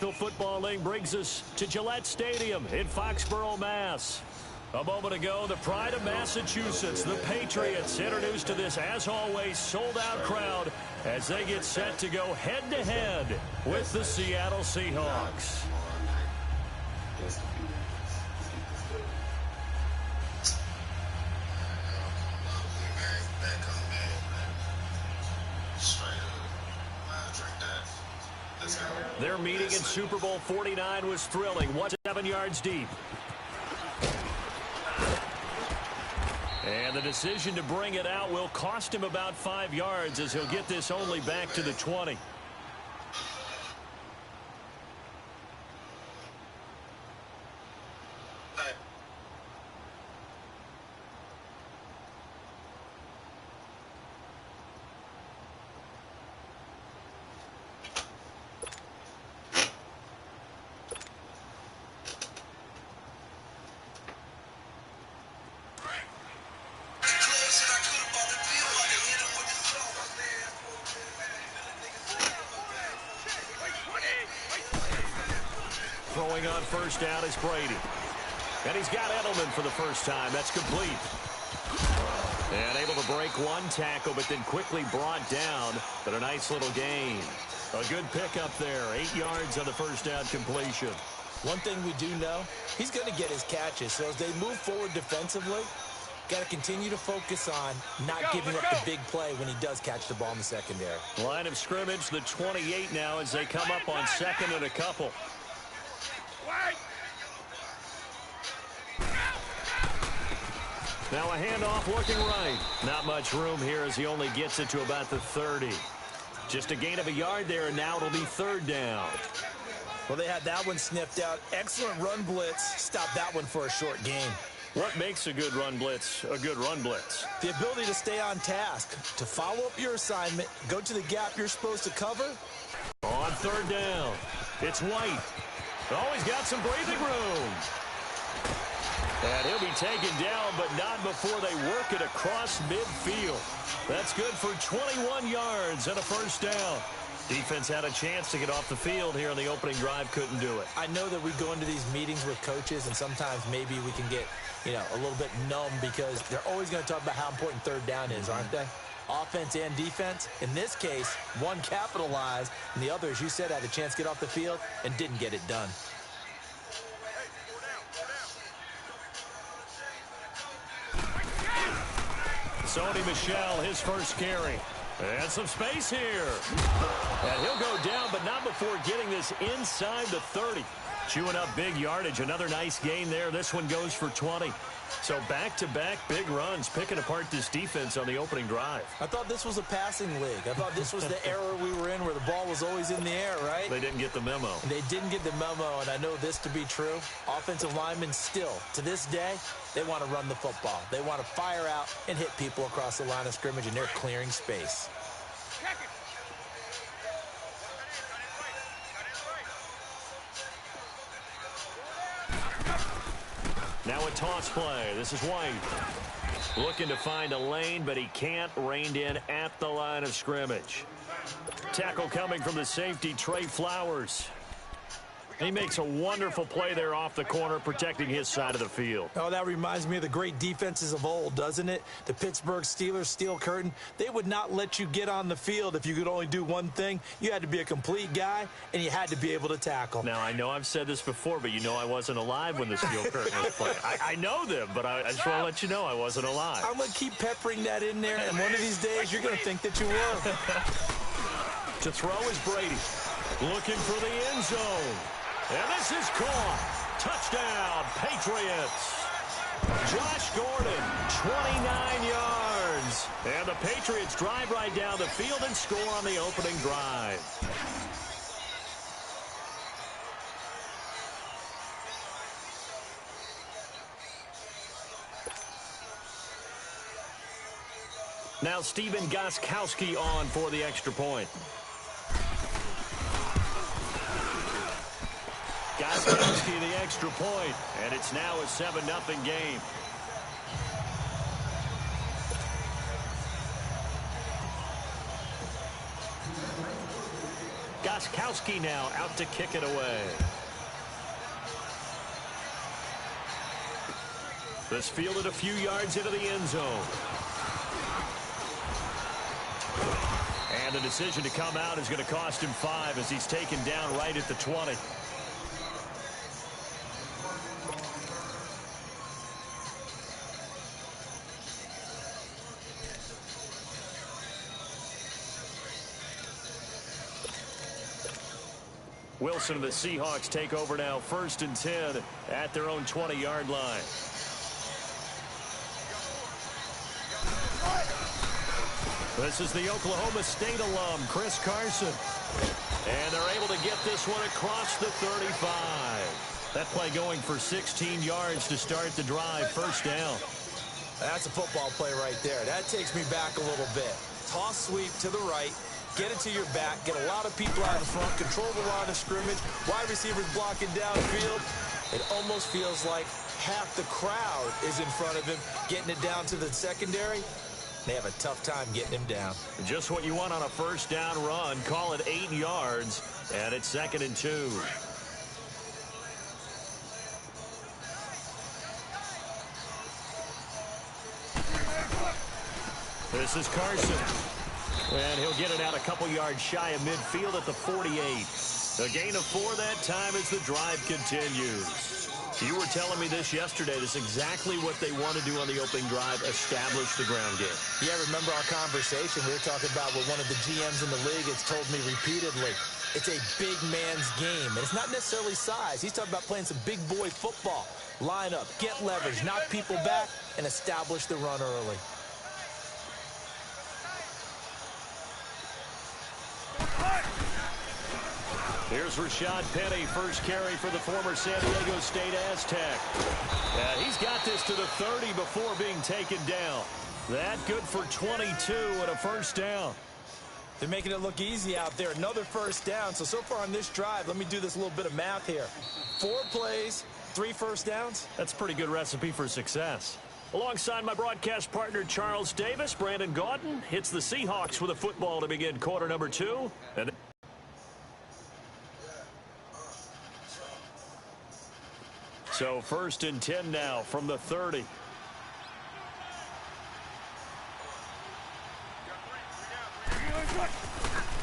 National Football League brings us to Gillette Stadium in Foxborough, Mass. A moment ago, the pride of Massachusetts, the Patriots, introduced to this, as always, sold-out crowd as they get set to go head-to-head with the Seattle Seahawks. Their meeting in Super Bowl 49 was thrilling. 7 yards deep. And the decision to bring it out will cost him about 5 yards as he'll get this only back to the 20. Throwing on first down is Brady. And he's got Edelman for the first time. That's complete. And able to break one tackle, but then quickly brought down. But a nice little gain. A good pickup there. 8 yards on the first down completion. One thing we do know, he's going to get his catches. So as they move forward defensively, got to continue to focus on not giving up the big play when he does catch the ball in the secondary. Line of scrimmage, the 28 now as they come up on second and a couple. Now a handoff looking right. Not much room here as he only gets it to about the 30. Just a gain of a yard there, and now it'll be third down. Well, they had that one sniffed out. Excellent run blitz. Stop that one for a short gain. What makes a good run blitz a good run blitz? The ability to stay on task, to follow up your assignment, go to the gap you're supposed to cover. On third down, it's White. Oh, he's got some breathing room. And he'll be taken down, but not before they work it across midfield. That's good for 21 yards and a first down. Defense had a chance to get off the field here on the opening drive, couldn't do it. I know that we go into these meetings with coaches, and sometimes maybe we can get, a little bit numb because they're always going to talk about how important third down is, aren't they? Offense and defense. In this case, one capitalized, and the other, as you said, had a chance to get off the field and didn't get it done. Sony Michel, his first carry. And some space here. And he'll go down, but not before getting this inside the 30. Chewing up big yardage. Another nice gain there. This one goes for 20. So back-to-back big runs, picking apart this defense on the opening drive. I thought this was a passing league. I thought this was the era we were in where the ball was always in the air, right? They didn't get the memo. They didn't get the memo, and I know this to be true. Offensive linemen still, to this day, they want to run the football. They want to fire out and hit people across the line of scrimmage, and they're clearing space. Now a toss play. This is White. Looking to find a lane, but he can't. Reined in at the line of scrimmage. Tackle coming from the safety, Trey Flowers. He makes a wonderful play there off the corner, protecting his side of the field. Oh, that reminds me of the great defenses of old, doesn't it? The Pittsburgh Steelers, Steel Curtain. They would not let you get on the field if you could only do one thing. You had to be a complete guy, and you had to be able to tackle. Now, I know I've said this before, but you know I wasn't alive when the Steel Curtain was playing. I know them, but I just want to let you know I wasn't alive. I'm going to keep peppering that in there, and one of these days you're going to think that you were. To throw is Brady. Looking for the end zone. And this is caught. Touchdown, Patriots. Josh Gordon, 29 yards. And the Patriots drive right down the field and score on the opening drive. Now Stephen Gostkowski on for the extra point. Gostkowski the extra point, and it's now a 7-0 game. Gostkowski now out to kick it away. This fielded a few yards into the end zone. And the decision to come out is going to cost him 5 as he's taken down right at the 20. Wilson and the Seahawks take over now, 1st and 10 at their own 20-yard line. This is the Oklahoma State alum, Chris Carson. And they're able to get this one across the 35. That play going for 16 yards to start the drive, 1st down. That's a football play right there. That takes me back a little bit. Toss sweep to the right. Get it to your back. Get a lot of people out in front. Control the line of scrimmage. Wide receivers blocking downfield. It almost feels like half the crowd is in front of him, getting it down to the secondary. They have a tough time getting him down. Just what you want on a 1st down run. Call it 8 yards, and it's 2nd and 2. This is Carson. And he'll get it out a couple yards shy of midfield at the 48. A gain of 4 that time as the drive continues. You were telling me this yesterday. This is exactly what they want to do on the opening drive, establish the ground game. Yeah, remember our conversation? We were talking about what one of the GMs in the league has told me repeatedly. It's a big man's game, and it's not necessarily size. He's talking about playing some big boy football. Line up, get leverage, knock people back, and establish the run early. Here's Rashad Penny, 1st carry for the former San Diego State Aztec. He's got this to the 30 before being taken down. That good for 22 and a 1st down. They're making it look easy out there. Another 1st down. So far on this drive, let me do this little bit of math here. 4 plays, 3 1st downs. That's a pretty good recipe for success. Alongside my broadcast partner, Charles Davis, Brandon Gaudin hits the Seahawks with a football to begin quarter number 2. And so 1st and 10 now from the 30.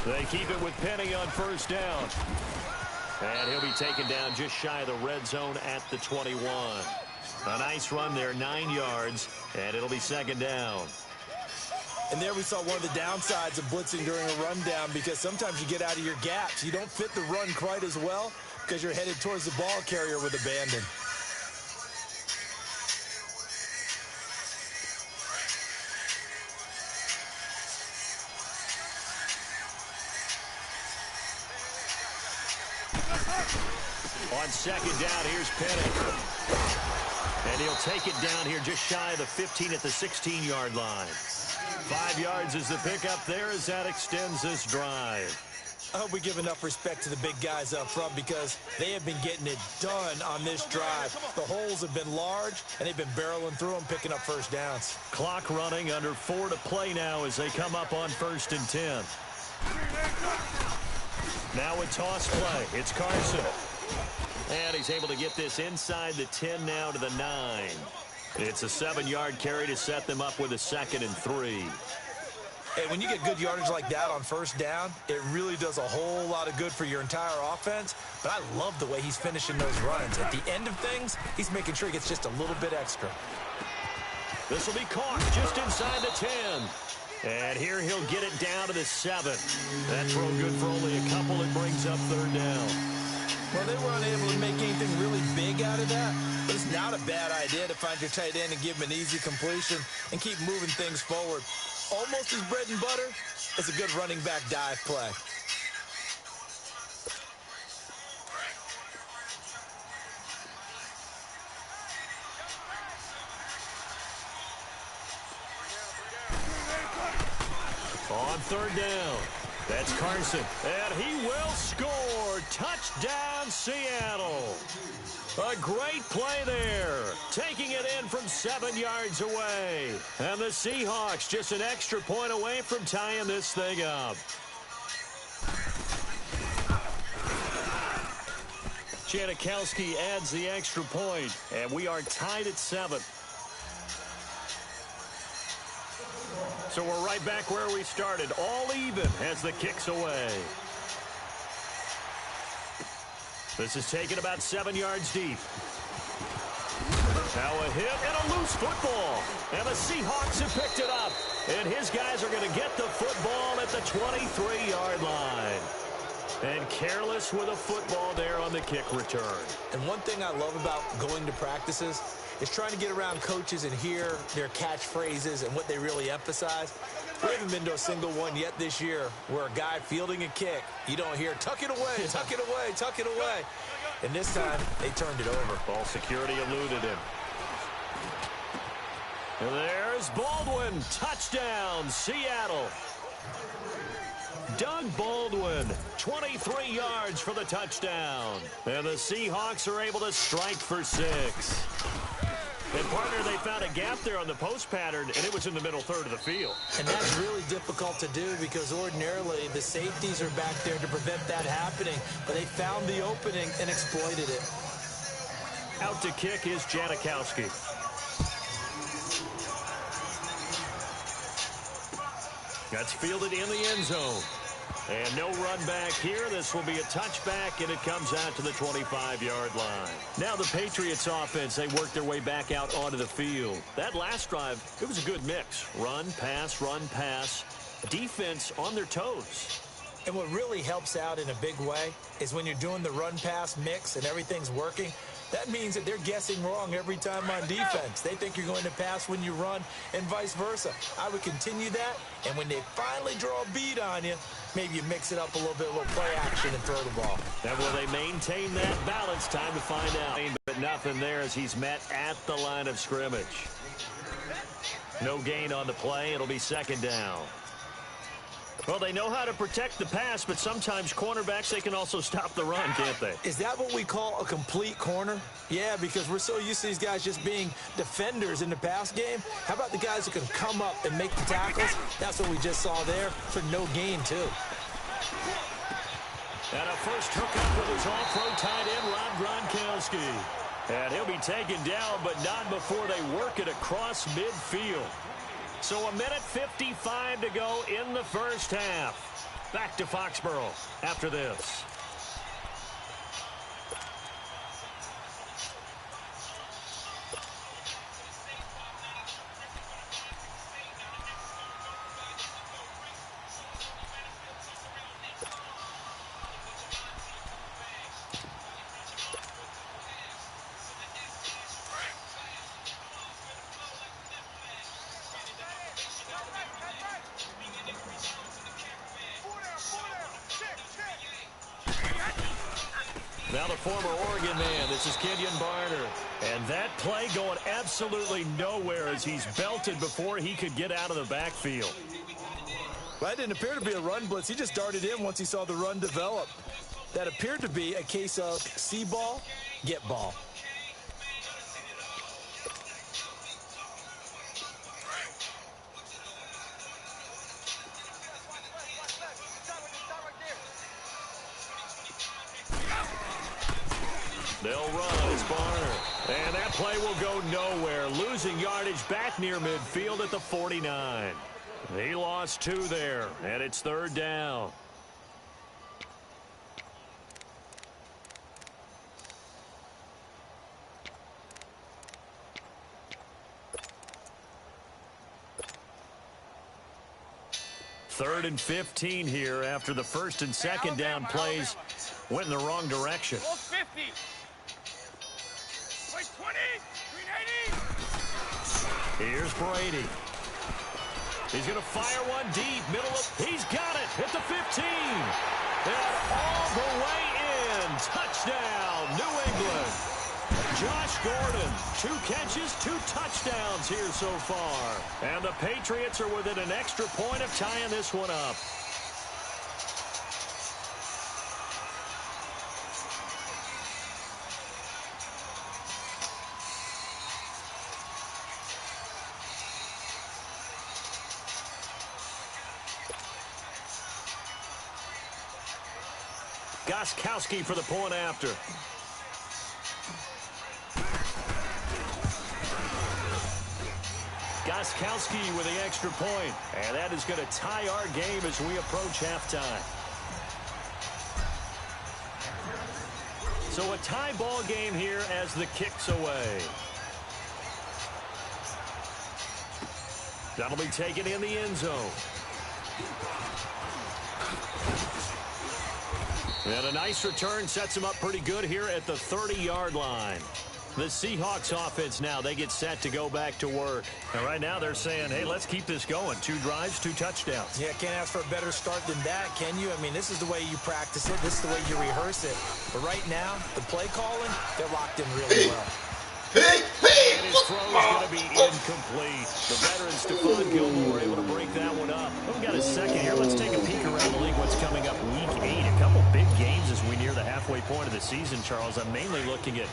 They keep it with Penny on 1st down. And he'll be taken down just shy of the red zone at the 21. A nice run there, 9 yards, and it'll be 2nd down. And there we saw one of the downsides of blitzing during a rundown, because sometimes you get out of your gaps. You don't fit the run quite as well because you're headed towards the ball carrier with abandon. On 2nd down, here's Penny. And he'll take it down here just shy of the 15 at the 16-yard line. 5 yards is the pickup there as that extends this drive. I hope we give enough respect to the big guys up front, because they have been getting it done on this drive. The holes have been large, and they've been barreling through them, picking up 1st downs. Clock running, under 4 to play now as they come up on 1st and 10. Now a toss play. It's Carson. And he's able to get this inside the 10 now to the 9. It's a 7-yard carry to set them up with a 2nd and 3. Hey, when you get good yardage like that on 1st down, it really does a whole lot of good for your entire offense. But I love the way he's finishing those runs. At the end of things, he's making sure he gets just a little bit extra. This will be caught just inside the 10. And here he'll get it down to the 7. That's real good for only a couple. It brings up 3rd down. Well, they were unable to make anything really big out of that, but it's not a bad idea to find your tight end and give him an easy completion and keep moving things forward. Almost his bread and butter is a good running back dive play. On 3rd down, that's Carson, and he will score. Touchdown, Seattle. A great play there, taking it in from 7 yards away. And the Seahawks just an extra point away from tying this thing up. Janikowski adds the extra point, and we are tied at 7. So we're right back where we started, all even as the kick's away. This is taken about 7 yards deep. Now a hit and a loose football. And the Seahawks have picked it up. And his guys are going to get the football at the 23-yard line. And careless with a football there on the kick return. And one thing I love about going to practices is trying to get around coaches and hear their catchphrases and what they really emphasize. We haven't been to a single one yet this year where a guy fielding a kick, you don't hear, tuck it away, tuck it away, tuck it away. And this time, they turned it over. Ball security eluded him. And there's Baldwin. Touchdown, Seattle. Doug Baldwin, 23 yards for the touchdown. And the Seahawks are able to strike for 6. And, partner, they found a gap there on the post pattern, and it was in the middle third of the field. And that's really difficult to do because ordinarily the safeties are back there to prevent that happening. But they found the opening and exploited it. Out to kick is Janikowski. That's fielded in the end zone. And no run back here. This will be a touchback, and it comes out to the 25-yard line. Now the Patriots offense, they work their way back out onto the field. That last drive, it was a good mix. Run, pass, defense on their toes. And what really helps out in a big way is when you're doing the run-pass mix and everything's working, that means that they're guessing wrong every time on defense. They think you're going to pass when you run and vice versa. I would continue that, and when they finally draw a bead on you, maybe you mix it up a little bit, a little play action and throw the ball. And will they maintain that balance? Time to find out. But nothing there as he's met at the line of scrimmage. No gain on the play. It'll be second down. Well, they know how to protect the pass, but sometimes cornerbacks, they can also stop the run, can't they? Is that what we call a complete corner? Yeah, because we're so used to these guys just being defenders in the pass game. How about the guys who can come up and make the tackles? That's what we just saw there for no gain, too. And a first hookup with his all-pro tight end, Rob Gronkowski. And he'll be taken down, but not before they work it across midfield. So a minute 55 to go in the first half. Back to Foxborough after this. Now the former Oregon man, this is Kenyon Barner. And that play going absolutely nowhere as he's belted before he could get out of the backfield. Well, that didn't appear to be a run blitz. He just darted in once he saw the run develop. That appeared to be a case of see ball, get ball. They'll run. It's Barner. And that play will go nowhere. Losing yardage back near midfield at the 49. He lost 2 there, and it's third down. Third and 15 here after the first and second down plays went in the wrong direction. 50. Wait, 20. 380. Here's Brady. He's going to fire one deep. He's got it at the 15. And all the way in. Touchdown, New England. Josh Gordon, 2 catches, 2 touchdowns here so far. And the Patriots are within an extra point of tying this one up. Gostkowski for the point after. Gostkowski with the extra point. And that is going to tie our game as we approach halftime. So a tie ball game here as the kick's away. That'll be taken in the end zone. And a nice return sets him up pretty good here at the 30-yard line. The Seahawks offense now, they get set to go back to work. And right now they're saying, hey, let's keep this going. 2 drives, 2 touchdowns. Yeah, can't ask for a better start than that, can you? I mean, this is the way you practice it. This is the way you rehearse it. But right now, the play calling, they're locked in really well. And his throw is going to be incomplete. The veteran Stephon Gilmore able to break that one up. We've got a second here. Let's take a peek around the league. What's coming up week 8. A couple big games as we near the halfway point of the season, Charles. I'm mainly looking at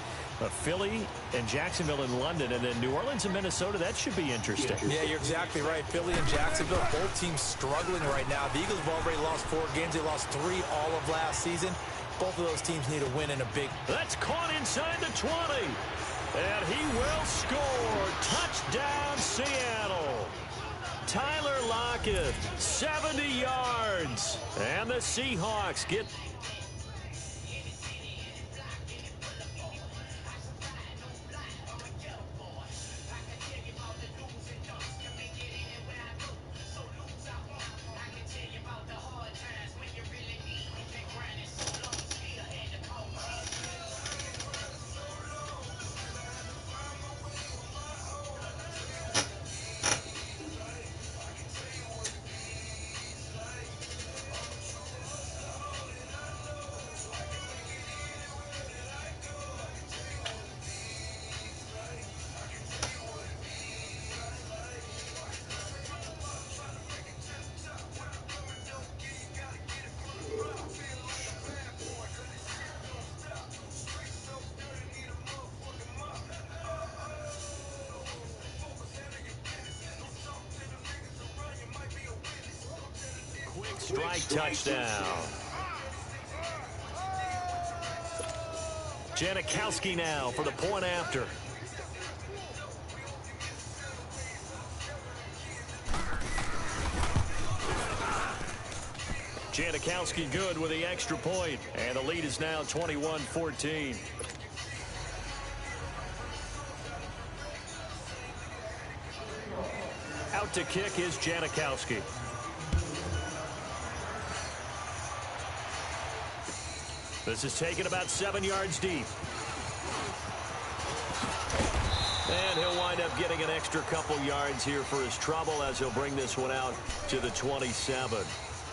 Philly and Jacksonville in London, and then New Orleans and Minnesota. That should be interesting. Yeah, you're exactly right. Philly and Jacksonville, both teams struggling right now. The Eagles have already lost 4 games. They lost 3 all of last season. Both of those teams need a win in a big... That's caught inside the 20. And he will score. Touchdown, Seattle. Tyler Lockett, 70 yards. And the Seahawks get... Strike touchdown. Janikowski now for the point after. Janikowski good with the extra point. And the lead is now 21-14. Out to kick is Janikowski. This is taken about 7 yards deep. And he'll wind up getting an extra couple yards here for his trouble as he'll bring this one out to the 27.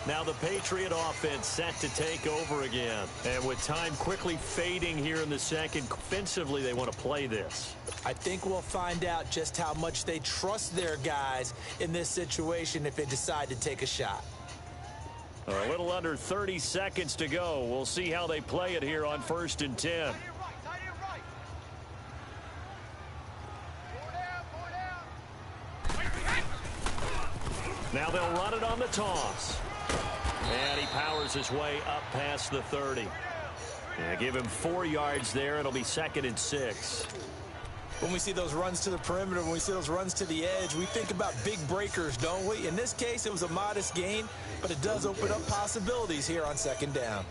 Now the Patriot offense set to take over again. And with time quickly fading here in the second, offensively they want to play this. I think we'll find out just how much they trust their guys in this situation if they decide to take a shot. A little under 30 seconds to go. We'll see how they play it here on 1st and 10. Now they'll run it on the toss. And he powers his way up past the 30. Yeah, give him 4 yards there. It'll be 2nd and 6. When we see those runs to the perimeter, when we see those runs to the edge, we think about big breakers, don't we? In this case, it was a modest gain, but it does open up possibilities here on 2nd down.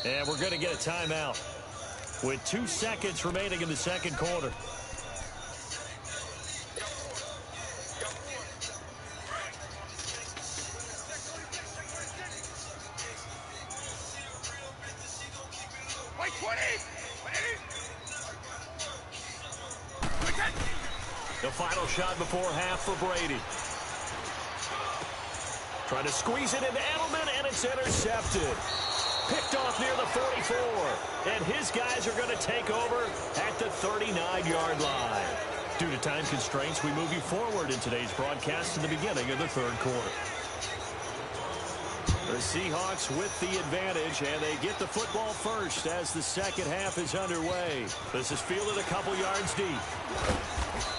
And we're going to get a timeout with 2 seconds remaining in the second quarter. The final shot before half for Brady. Trying to squeeze it into Edelman, and it's intercepted. Picked off near the 44. And his guys are going to take over at the 39-yard line. Due to time constraints, we move you forward in today's broadcast to the beginning of the 3rd quarter. The Seahawks with the advantage, and they get the football first as the second half is underway. This is fielded a couple yards deep.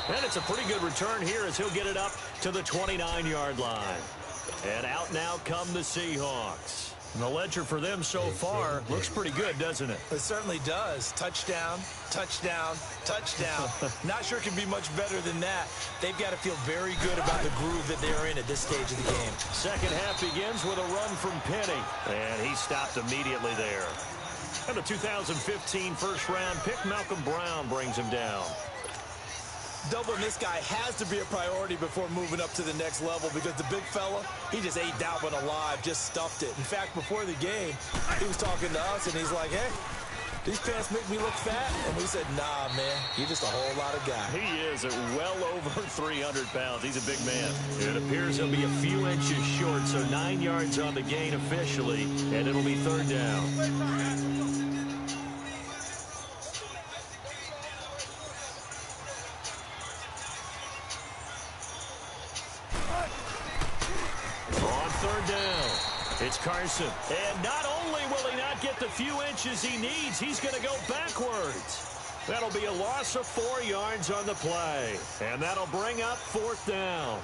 And it's a pretty good return here as he'll get it up to the 29-yard line. And out now come the Seahawks. And the ledger for them so far looks pretty good, doesn't it? It certainly does. Touchdown, touchdown, touchdown. Not sure it can be much better than that. They've got to feel very good about the groove that they're in at this stage of the game. Second half begins with a run from Penny, and he stopped immediately there. And the 2015 first-round pick, Malcolm Brown, brings him down. Doubling this guy has to be a priority before moving up to the next level because the big fella, he just ate that one alive, just stuffed it. In fact, before the game, he was talking to us, and he's like, hey, these pants make me look fat? And we said, nah, man, you're just a whole lot of guy. He is at well over 300 pounds. He's a big man. It appears he'll be a few inches short, so 9 yards on the gain officially, and it'll be third down. It's Carson. And not only will he not get the few inches he needs, he's going to go backwards. That'll be a loss of 4 yards on the play. And that'll bring up fourth down.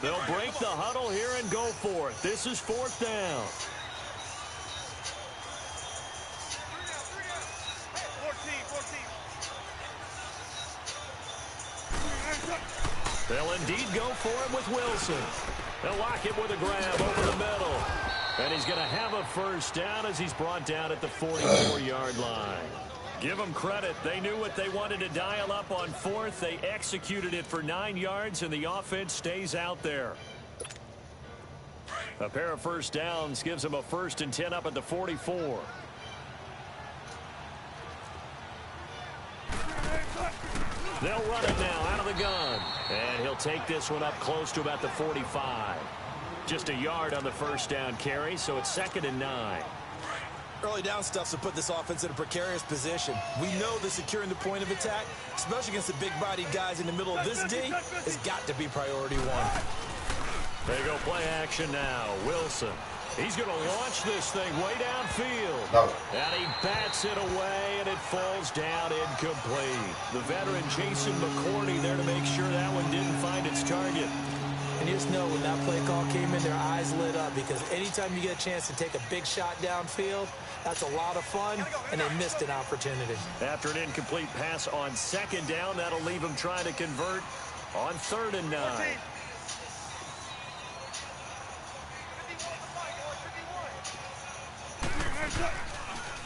They'll break the huddle here and go for it. This is fourth down. They'll indeed go for it with Wilson. They'll lock it with a grab over the middle. And he's going to have a first down as he's brought down at the 44-yard line. Give them credit. They knew what they wanted to dial up on fourth. They executed it for 9 yards, and the offense stays out there. A pair of first downs gives them a 1st and 10 up at the 44. They'll run it now out of the gun. And he'll take this one up close to about the 45. Just a yard on the first down carry, so it's 2nd and 9. Early down stuff to put this offense in a precarious position. We know that securing the point of attack, especially against the big-bodied guys in the middle of this D, has got to be priority one. They go play action now. Wilson. He's going to launch this thing way downfield. No. And he bats it away, and it falls down incomplete. The veteran Jason McCourty there to make sure that one didn't find its target. And you just know when that play call came in, their eyes lit up because anytime you get a chance to take a big shot downfield, that's a lot of fun, and they missed an opportunity. After an incomplete pass on 2nd down, that'll leave him trying to convert on 3rd and 9.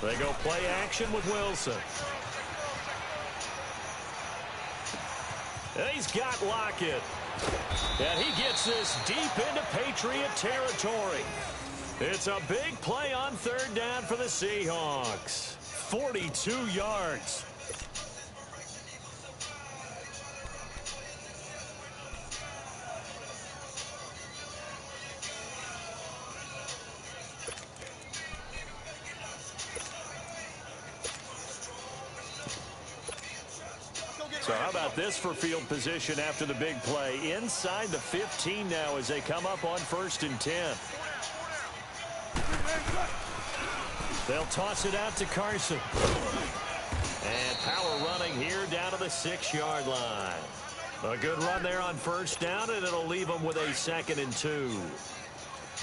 They go play action with Wilson. And he's got Lockett. And he gets this deep into Patriot territory. It's a big play on 3rd down for the Seahawks. 42 yards. So how about this for field position after the big play? Inside the 15 now as they come up on 1st and 10. They'll toss it out to Carson. And power running here down to the 6-yard line. A good run there on 1st down, and it'll leave them with a 2nd and 2.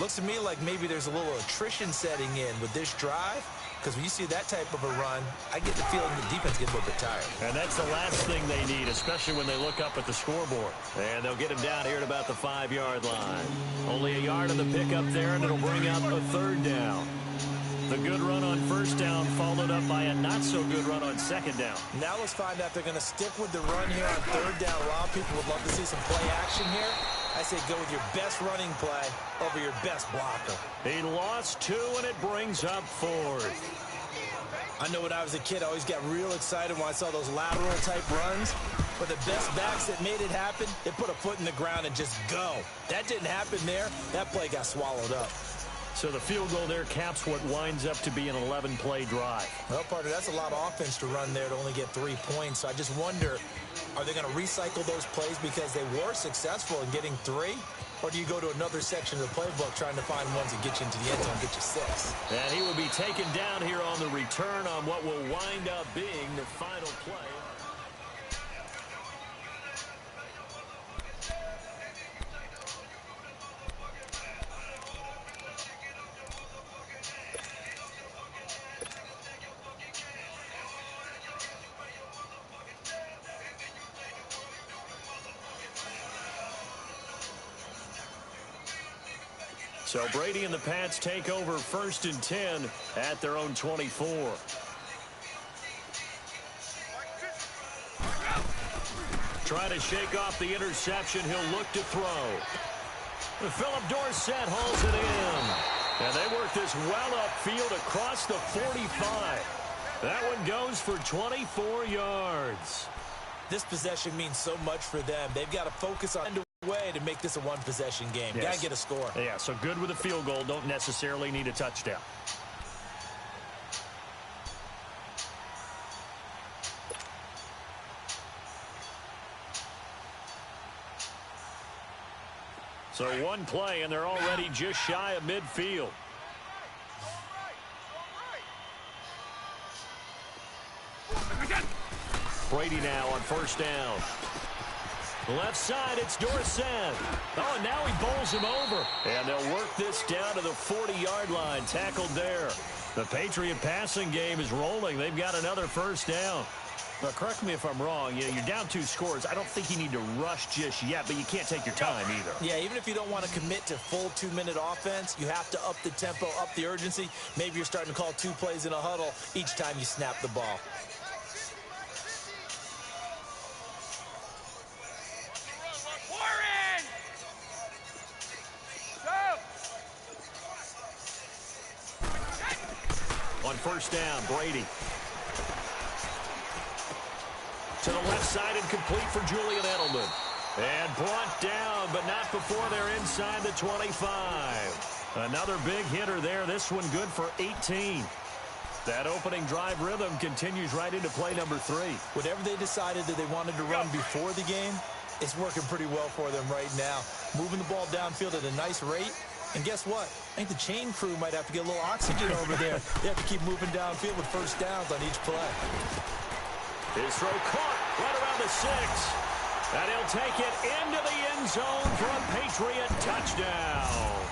Looks to me like maybe there's a little attrition setting in with this drive. Because when you see that type of a run, I get the feeling the defense gets a little bit tired. And that's the last thing they need, especially when they look up at the scoreboard. And they'll get him down here at about the 5-yard line. Only a yard on the pickup there, and it'll bring up a 3rd down. The good run on 1st down followed up by a not-so-good run on 2nd down. Now let's find out if they're going to stick with the run here on 3rd down. A lot of people would love to see some play action here. I say go with your best running play over your best blocker. He lost 2, and it brings up 4th. I know when I was a kid, I always got real excited when I saw those lateral-type runs. But the best backs that made it happen, they put a foot in the ground and just go. That didn't happen there. That play got swallowed up. So the field goal there caps what winds up to be an 11-play drive. Well, partner, that's a lot of offense to run there to only get 3 points. So I just wonder, are they going to recycle those plays because they were successful in getting 3? Or do you go to another section of the playbook trying to find ones that get you into the end zone and get you 6? And he will be taken down here on the return on what will wind up being the final play. So Brady and the Pats take over 1st and 10 at their own 24. Trying to shake off the interception. He'll look to throw. Philip Dorsett hauls it in. And they work this well upfield across the 45. That one goes for 24 yards. This possession means so much for them. They've got to focus on a way to make this a one-possession game. Yes. Got to get a score. Yeah, so good with a field goal. Don't necessarily need a touchdown. So one play, and they're already just shy of midfield. Brady now on 1st down. Left side, it's Dorsett. Oh, and now he bowls him over. And they'll work this down to the 40-yard line. Tackled there. The Patriot passing game is rolling. They've got another 1st down. Now, correct me if I'm wrong. You know, you're down 2 scores. I don't think you need to rush just yet, but you can't take your time either. Yeah, even if you don't want to commit to full 2-minute offense, you have to up the tempo, up the urgency. Maybe you're starting to call 2 plays in a huddle each time you snap the ball. On 1st down, Brady. To the left side and complete for Julian Edelman. And brought down, but not before they're inside the 25. Another big hitter there. This one good for 18. That opening drive rhythm continues right into play number 3. Whatever they decided that they wanted to run before the game, it's working pretty well for them right now. Moving the ball downfield at a nice rate. And guess what? I think the chain crew might have to get a little oxygen over there. They have to keep moving downfield with 1st downs on each play. His throw caught right around the 6. And he'll take it into the end zone for a Patriot touchdown.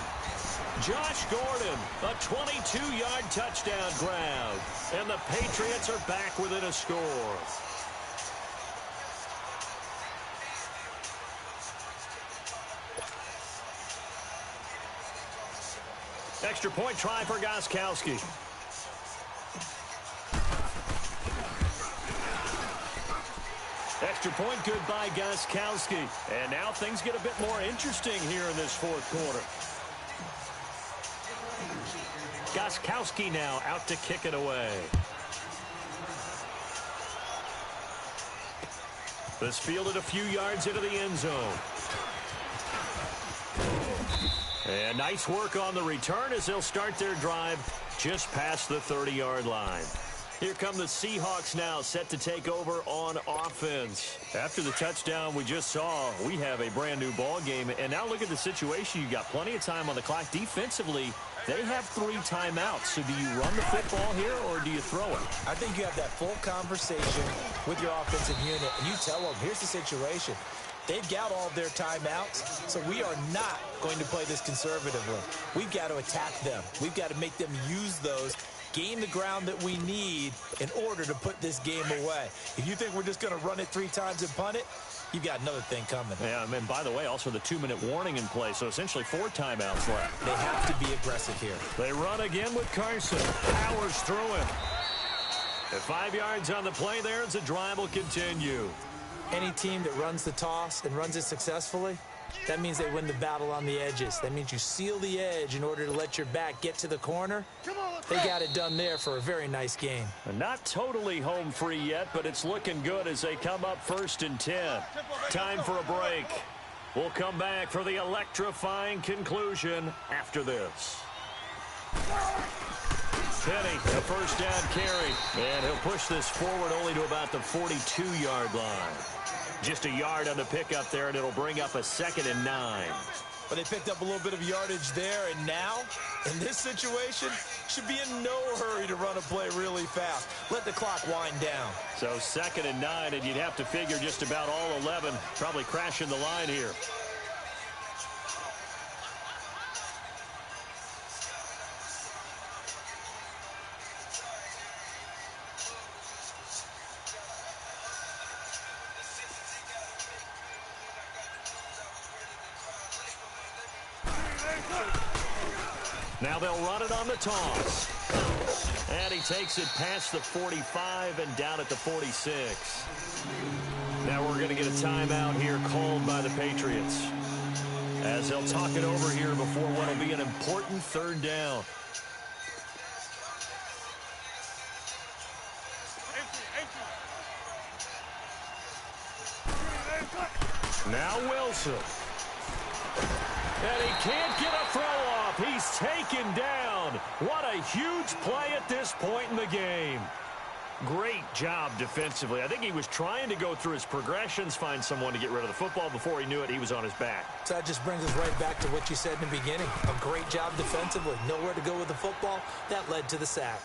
Josh Gordon, a 22-yard touchdown grab. And the Patriots are back within a score. Extra point try for Gostkowski. Extra point good by Gostkowski. And now things get a bit more interesting here in this 4th quarter. Gostkowski now out to kick it away. This fielded a few yards into the end zone. And nice work on the return as they'll start their drive just past the 30-yard line. Here come the Seahawks now, set to take over on offense. After the touchdown we just saw, we have a brand-new ball game. And now look at the situation. You've got plenty of time on the clock. Defensively, they have 3 timeouts. So do you run the football here or do you throw it? I think you have that full conversation with your offensive unit, and you tell them, here's the situation. They've got all of their timeouts, so we are not going to play this conservatively. We've got to attack them. We've got to make them use those, gain the ground that we need in order to put this game away. If you think we're just going to run it 3 times and punt it, you've got another thing coming. Yeah, and by the way, also the 2-minute warning in play, so essentially 4 timeouts left. They have to be aggressive here. They run again with Carson. Powers through him. At 5 yards on the play there as the drive will continue. Any team that runs the toss and runs it successfully, that means they win the battle on the edges. That means you seal the edge in order to let your back get to the corner. They got it done there for a very nice game. Not totally home free yet, but it's looking good as they come up 1st and 10. Time for a break. We'll come back for the electrifying conclusion after this. Penny, a 1st down carry. And he'll push this forward only to about the 42-yard line. Just a yard on the pickup there, and it'll bring up a 2nd and 9. But they picked up a little bit of yardage there, and now, in this situation, should be in no hurry to run a play really fast. Let the clock wind down. So 2nd and 9, and you'd have to figure just about all 11 probably crashing the line here. Now they'll run it on the toss. And he takes it past the 45 and down at the 46. Now we're going to get a timeout here called by the Patriots, as they'll talk it over here before what will be an important third down. Now Wilson. And he can't get a throw off. He's taken down. What a huge play at this point in the game. Great job defensively. I think he was trying to go through his progressions, find someone to get rid of the football. Before he knew it, he was on his back. So that just brings us right back to what you said in the beginning. A great job defensively. Nowhere to go with the football. That led to the sack.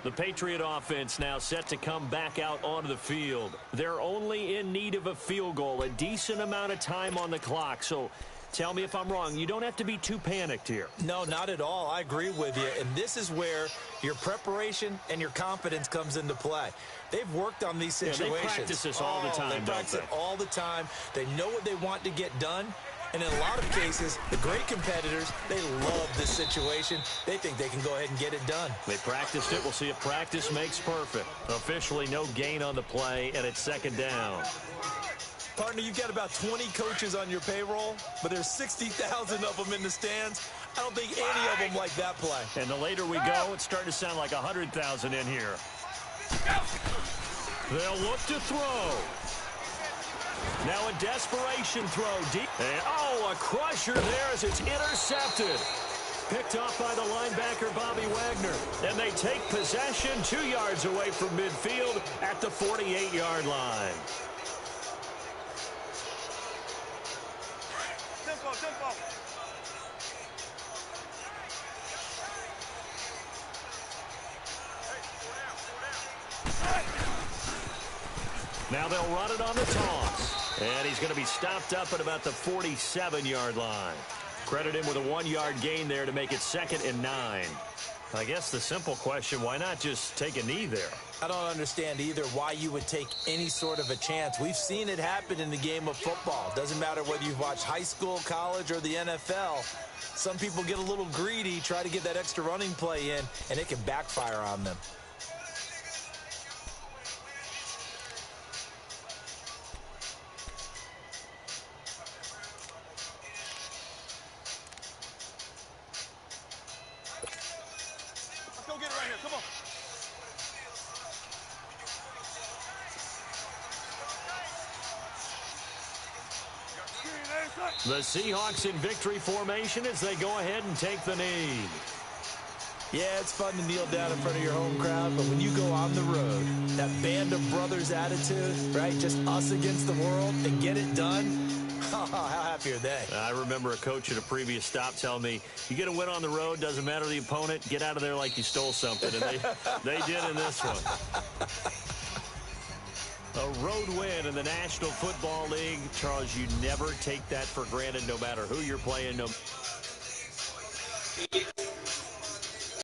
The Patriot offense now set to come back out onto the field. They're only in need of a field goal, a decent amount of time on the clock. So tell me if I'm wrong. You don't have to be too panicked here. No, not at all. I agree with you. And this is where your preparation and your confidence comes into play. They've worked on these situations. Yeah, they practice this all the time, They practice it all the time. They know what they want to get done. And in a lot of cases, the great competitors, they love this situation. They think they can go ahead and get it done. They practiced it. We'll see if practice makes perfect. Officially, no gain on the play, and it's second down. Partner, you've got about 20 coaches on your payroll, but there's 60,000 of them in the stands. I don't think any of them like that play. And the later we go, it's starting to sound like 100,000 in here. They'll look to throw. Now a desperation throw deep. And, a crusher there as it's intercepted. Picked off by the linebacker, Bobby Wagner. And they take possession 2 yards away from midfield at the 48-yard line. Now they'll run it on the toss. And he's going to be stopped up at about the 47-yard line. Credit him with a 1-yard gain there to make it 2nd and 9. I guess the simple question, why not just take a knee there? I don't understand either why you would take any sort of a chance. We've seen it happen in the game of football. Doesn't matter whether you've watched high school, college, or the NFL. Some people get a little greedy, try to get that extra running play in, and it can backfire on them. The Seahawks in victory formation as they go ahead and take the knee. Yeah, it's fun to kneel down in front of your home crowd, but when you go on the road, that band of brothers attitude, right, just us against the world, and get it done, how happy are they? I remember a coach at a previous stop telling me, you get a win on the road, doesn't matter the opponent, get out of there like you stole something. And they did in this one. A road win in the National Football League. Charles, you never take that for granted no matter who you're playing.